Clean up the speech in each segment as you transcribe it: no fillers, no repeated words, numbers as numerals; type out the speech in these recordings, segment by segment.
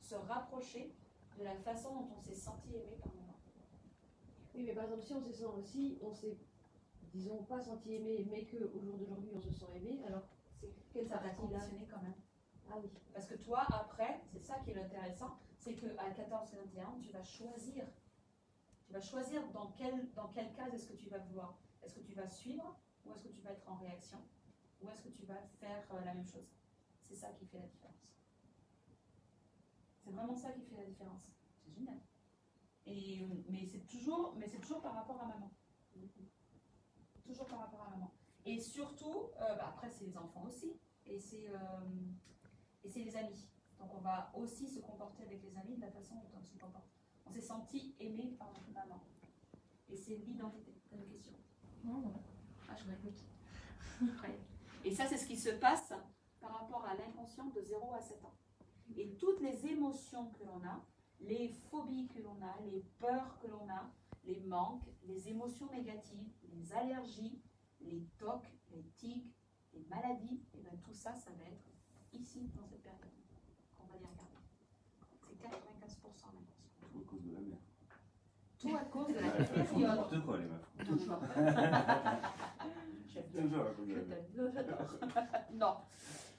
se rapprocher de la façon dont on s'est senti aimé par maman. Oui, mais par exemple, si on se sent aussi, on s'est, disons, pas senti aimé, mais qu'au jour d'aujourd'hui, on se sent aimé, alors c'est quelle Ça t'a partie-là? conditionné quand même. Ah oui. Parce que toi, après, c'est ça qui est intéressant, c'est qu'à 14-21, tu vas choisir. Tu vas choisir dans quelle case est-ce que tu vas vouloir. Est-ce que tu vas suivre ou est-ce que tu vas être en réaction ou est-ce que tu vas faire la même chose. C'est ça qui fait la différence. C'est vraiment ça qui fait la différence. C'est génial. Mais c'est toujours par rapport à maman. Toujours par rapport à maman. Et surtout, après c'est les enfants aussi, et c'est les amis. Donc on va aussi se comporter avec les amis de la façon dont on se comporte. On s'est senti aimé par notre maman. Et c'est l'identité. T'as une question? Non. Ah, je m'écoute. Et ça, c'est ce qui se passe par rapport à l'inconscient de 0 à 7 ans. Et toutes les émotions que l'on a, les phobies que l'on a, les peurs que l'on a, les manques, les émotions négatives, les allergies, les tocs, les tics, les maladies, et bien tout ça, ça va être ici, dans cette période qu'on va les regarder. C'est 95% l'inconscient. Tout à cause de la mère. Tout à cause de la Elles font période. n'importe quoi, les meufs. Toujours. Toujours à cause de la mère. J'adore. Non.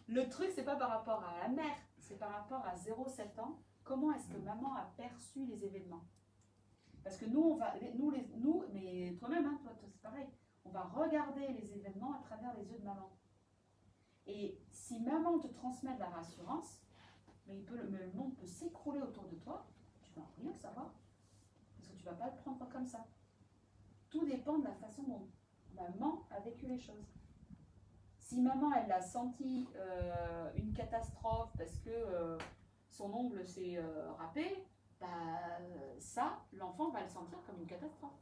Le truc, c'est pas par rapport à la mère, c'est par rapport à 0-7 ans. Comment est-ce que maman a perçu les événements? Parce que nous, mais toi-même, hein, toi c'est pareil. On va regarder les événements à travers les yeux de maman. Et si maman te transmet de la rassurance, mais le monde peut s'écrouler autour de toi, tu vas rien savoir. Parce que tu ne vas pas le prendre comme ça. Tout dépend de la façon dont maman a vécu les choses. Si maman, elle a senti une catastrophe parce que son ongle s'est râpé, bah, ça, l'enfant va le sentir comme une catastrophe.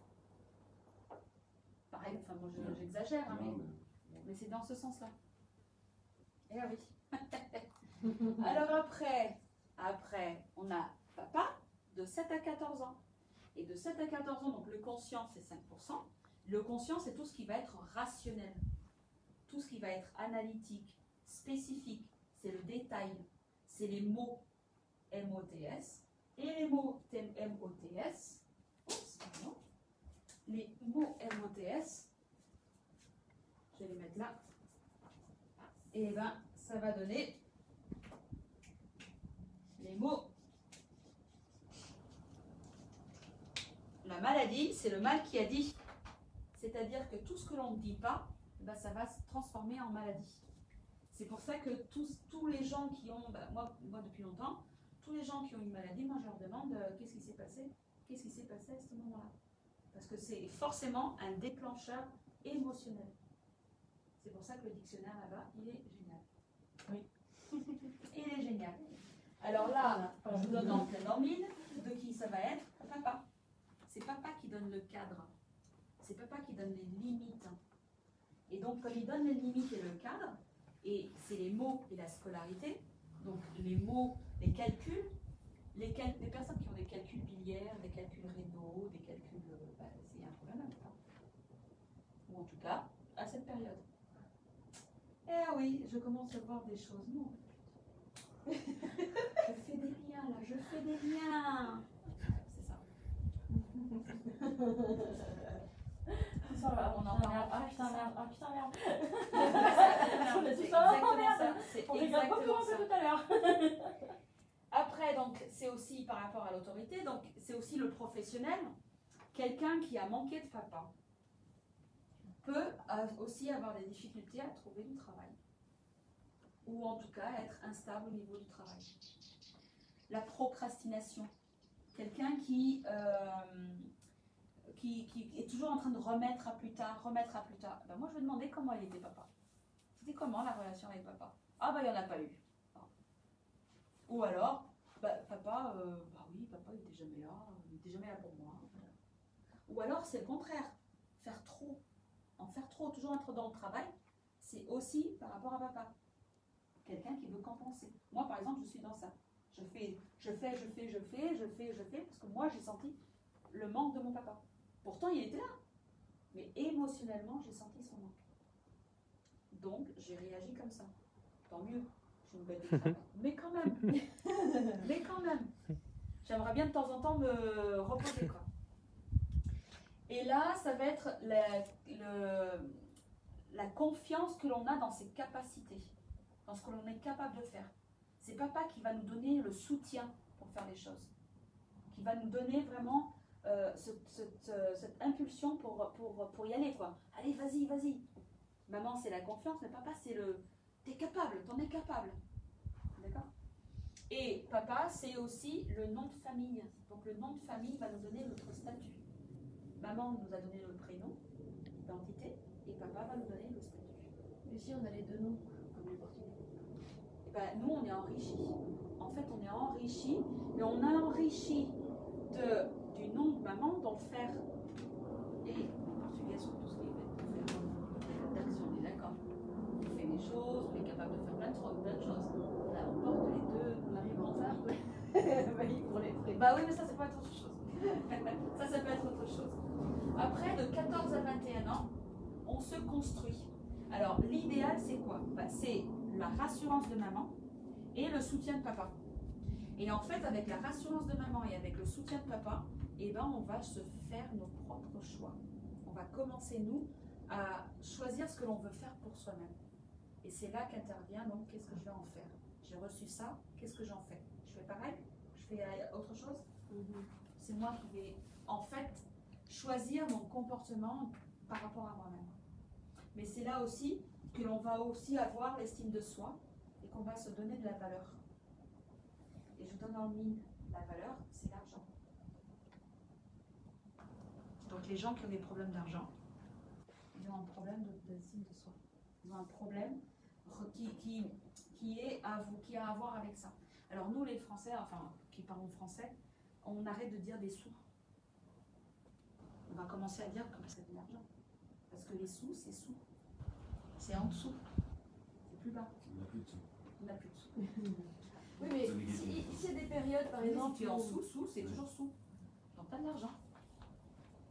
Pareil, enfin moi j'exagère, hein, mais c'est dans ce sens-là. Eh oui. Alors après, on a papa de 7 à 14 ans. Et de 7 à 14 ans, donc le conscient c'est 5%. Le conscient c'est tout ce qui va être rationnel. Tout ce qui va être analytique, spécifique, c'est le détail. C'est les mots MOTS. Et les mots MOTS, les mots MOTS, je vais les mettre là. Et bien, ça va donner les mots. La maladie, c'est le mal qui a dit. C'est-à-dire que tout ce que l'on ne dit pas, ben ça va se transformer en maladie. C'est pour ça que tous les gens qui ont, ben moi depuis longtemps, tous les gens qui ont une maladie, moi je leur demande qu'est-ce qui s'est passé? Qu'est-ce qui s'est passé à ce moment-là? Parce que c'est forcément un déclencheur émotionnel. C'est pour ça que le dictionnaire là-bas, il est génial. Oui. Il est génial. Alors là, je vous donne en pleine mine de qui ça va être? Papa. C'est papa qui donne le cadre. C'est papa qui donne les limites. Et donc, comme il donne les limites et le cadre, et c'est les mots et la scolarité, donc les mots, les calculs, les personnes qui ont des calculs biliaires, des calculs rénaux, des calculs... c'est un problème avec ça. Ou en tout cas, à cette période. Eh oui, je commence à voir des choses. Non. Je fais des liens, là, je fais des liens. C'est ça. Ça va, on en parle. Ah putain, merde. Ah putain, merde. C'est exactement ça. C'est On regarde pas comment c'est tout à l'heure. Après, donc, c'est aussi par rapport à l'autorité, donc c'est aussi le professionnel. Quelqu'un qui a manqué de papa peut aussi avoir des difficultés à trouver du travail. Ou en tout cas être instable au niveau du travail. La procrastination. Quelqu'un qui est toujours en train de remettre à plus tard. Ben moi, je me demandais comment il était papa. C'était comment la relation avec papa? Ah ben, il n'y en a pas eu. Ou alors, papa, oui, papa, il n'était jamais là. Il n'était jamais là pour moi. Voilà. Ou alors, c'est le contraire. Faire trop. En faire trop, toujours être dans le travail, c'est aussi par rapport à papa. Quelqu'un qui veut compenser. Moi, par exemple, je suis dans ça. Je fais, parce que moi, j'ai senti le manque de mon papa. Pourtant, il était là. Mais émotionnellement, j'ai senti son manque. Donc, j'ai réagi comme ça. Tant mieux. une bête de travail. Mais quand même, mais quand même, j'aimerais bien de temps en temps me reposer, quoi. Et là, ça va être la confiance que l'on a dans ses capacités, dans ce que l'on est capable de faire. C'est papa qui va nous donner le soutien pour faire les choses, qui va nous donner vraiment cette impulsion pour y aller, quoi. Allez, vas-y, vas-y. Maman, c'est la confiance, mais papa, c'est le... T'es capable, t'en es capable. D'accord? Et papa, c'est aussi le nom de famille. Donc le nom de famille va nous donner notre statut. Maman nous a donné le prénom, l'identité, et papa va nous donner le statut. Mais si on a les deux noms, comme les Portugais. Et ben, nous, on est enrichis. En fait, on est enrichis, mais on a enrichi du nom de maman dans le faire. Et les Portugais sont tous les bêtes d'action, on est d'accord. On fait des choses, on est capable de faire plein de choses. Là, on porte les deux, on arrive en retard. Oui, pour les frais. Bah oui, mais ça peut être autre chose. ça peut être autre chose. Après, de 14 à 21 ans, on se construit. Alors, l'idéal, c'est quoi? Bah, c'est la rassurance de maman et le soutien de papa. Et en fait, avec la rassurance de maman et avec le soutien de papa, eh ben, on va se faire nos propres choix. On va commencer, nous, à choisir ce que l'on veut faire pour soi-même. Et c'est là qu'intervient, donc, qu'est-ce que je vais en faire? J'ai reçu ça, qu'est-ce que j'en fais? Je fais pareil? Je fais autre chose? C'est moi qui vais, en fait, choisir mon comportement par rapport à moi-même. Mais c'est là aussi que l'on va aussi avoir l'estime de soi et qu'on va se donner de la valeur. Et je vous donne en mille, la valeur, c'est l'argent. Donc les gens qui ont des problèmes d'argent, ils ont un problème d'estime de soi. Ils ont un problème qui a à voir avec ça. Alors nous les Français, enfin qui parlons français, on arrête de dire des sous. On va commencer à dire comment c'est de l'argent. Parce que les sous, c'est sous. C'est en dessous. C'est plus bas. On n'a plus de sous. On n'a plus de sous. Oui, mais ici, il y a des périodes, par exemple, si tu es en sous, c'est toujours sous. Donc tu as de l'argent.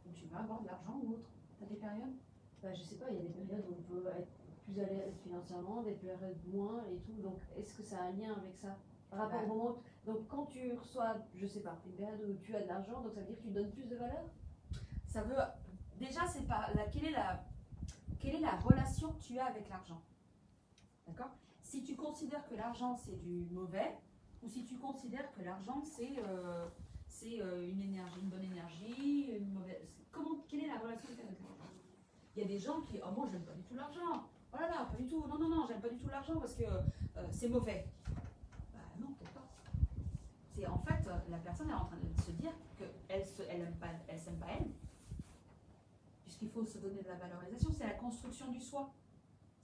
Donc tu vas avoir de l'argent ou autre. Tu as des périodes? Bah, je sais pas, il y a des périodes où on peut être plus à l'aise financièrement, des périodes moins et tout. Donc, est-ce que ça a un lien avec ça? Par rapport au moment où... Donc, quand tu reçois, je sais pas, une période où tu as de l'argent, donc ça veut dire que tu donnes plus de valeur? Ça veut... Déjà, c'est pas... quelle est la relation que tu as avec l'argent? D'accord? Si tu considères que l'argent, c'est du mauvais, ou si tu considères que l'argent, c'est une énergie, une bonne énergie, une mauvaise... Quelle est la relation que tu as avec l'argent? Il y a des gens qui... Oh, moi, j'aime pas du tout l'argent. Oh là là, pas du tout. Non, non, non, j'aime pas du tout l'argent parce que c'est mauvais. Bah non, peut-être pas. C'est en fait, la personne est en train de se dire qu'elle s'aime pas elle. Puisqu'il faut se donner de la valorisation, c'est la construction du soi.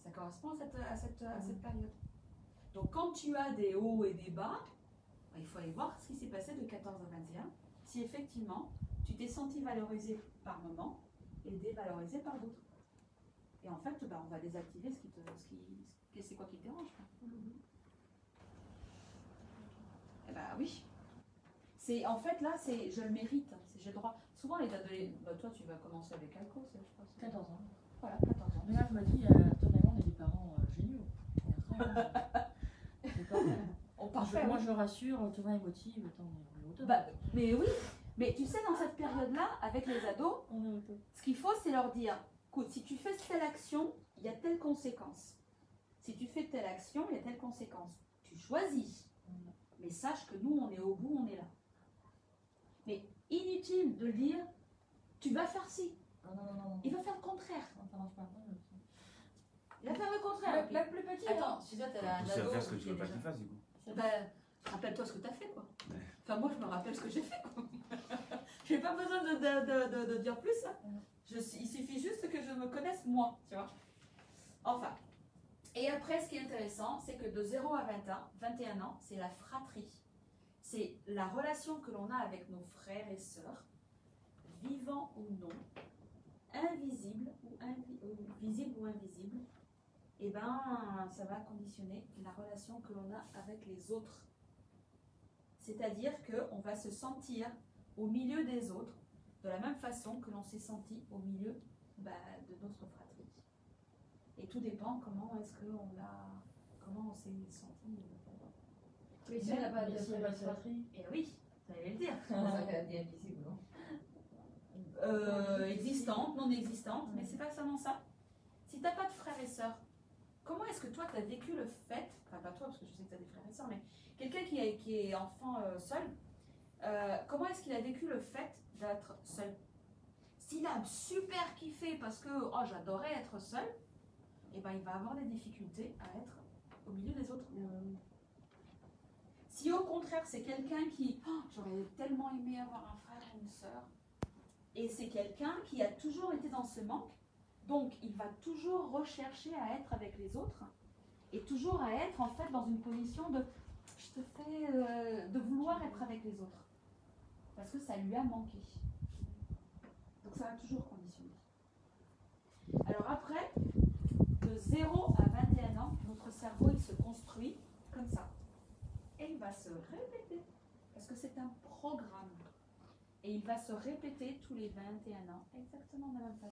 Ça correspond à cette période. Donc quand tu as des hauts et des bas, il faut aller voir ce qui s'est passé de 14 à 21, si effectivement tu t'es senti valorisé par moment et dévalorisé par d'autres. Et en fait, on va désactiver c'est quoi qui te dérange. Eh ben oui. En fait là, je le mérite, j'ai le droit. Souvent les adolescents, toi tu vas commencer avec Alco, je pense. 14 ans. Voilà, 14 ans. Mais là, je me dis, ton on est des parents géniaux. C'est parfait. Moi, je le rassure, Thomas est motivé. Attends, on est au top. Mais oui, mais tu sais, dans cette période-là, avec les ados, On est au top. ce qu'il faut, c'est leur dire, écoute, si tu fais telle action, il y a telle conséquence. Si tu fais telle action, il y a telle conséquence. Tu choisis. Mais sache que nous, on est au bout, on est là. Mais inutile de dire, tu vas faire ci. Non, non, non, non. Il va faire le contraire. Non, ça marche pas. Il va faire le contraire. La plus petite. Attends, Suzette, elle a un Tu sais ado. faire ce que qui tu est veux pas déjà- qu'il fasse, du coup. Rappelle-toi ce que tu as fait, quoi. Ouais. Enfin, moi, je me rappelle ce que j'ai fait, quoi. Je n'ai pas besoin de dire plus. Hein. Il suffit juste que je me connaisse, moi, tu vois. Enfin. Et après, ce qui est intéressant, c'est que de 0 à 21 ans, c'est la fratrie. C'est la relation que l'on a avec nos frères et sœurs, vivants ou non, invisibles visibles ou invisibles. Et ben, ça va conditionner la relation que l'on a avec les autres. C'est-à-dire qu'on va se sentir au milieu des autres de la même façon que l'on s'est senti au milieu de notre fratrie. Et tout dépend comment est-ce qu'on comment on s'est senti. Mais si on n'a pas de Mais s'il y a pas de fratrie, Et oui, j'allais le dire. Ça fait des invisibles, non? Existante, non existante, mais c'est pas seulement ça. Si tu n'as pas de frères et sœurs, comment est-ce que toi tu as vécu le fait, enfin pas toi parce que je sais que tu as des frères et sœurs, mais quelqu'un qui est enfant seul, comment est-ce qu'il a vécu le fait d'être seul? S'il a super kiffé parce que oh, j'adorais être seul, eh ben, il va avoir des difficultés à être au milieu des autres. Si au contraire c'est quelqu'un qui oh, j'aurais tellement aimé avoir un frère et une sœur, et c'est quelqu'un qui a toujours été dans ce manque, donc il va toujours rechercher à être avec les autres et toujours à être en fait dans une position de je te fais de vouloir être avec les autres parce que ça lui a manqué. Donc ça va toujours conditionner. Alors après, de 0 à 21 ans, notre cerveau il se construit comme ça. Et il va se répéter parce que c'est un programme. Et il va se répéter tous les 21 ans, exactement de la même façon.